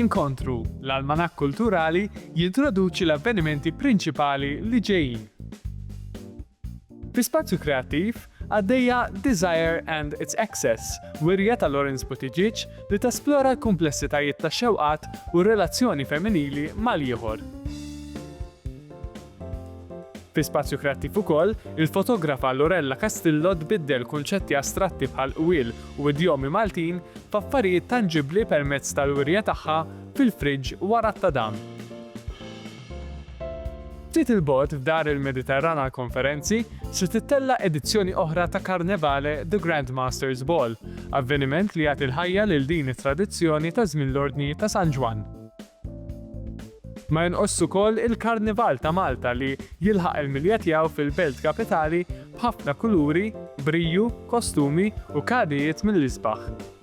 L-Inkontru, l-almanakk kulturali jintroduċi l-avvenimenti prinċipali li ġejjin. Fi spazju kreattiv għaddejja Desire and Its Excess, wirja ta' Lawrence Buttigieg li tesplora l-kumplessitajiet ta' xewqat u relazzjoni femminili mal-ieħor. Fi spazju kreattiv ukoll, il-fotografa Lorella Castillo tbiddel kunċetti astratti bħal qwiel u idjomi Maltin f'affarijiet tanġibbli permezz tal-wirja tagħha fil-friġġ wara t-tadam. Ftit il-bogħod f'Dar il-Mediterrana konferenzi se tittella edizzjoni oħra ta' Karnevale The Grandmasters Ball, avveniment li jagħti l-ħajja lil din it-tradizzjoni ta' żmien l-Ordni ta' San Ġwan. Ma jonqos ukoll il-Karnival ta' Malta li jilħaq il-milja tiegħu fil-Belt Kapitali b'ħafna kuluri, briju, kostumi u kadijiet mill-isbaħ.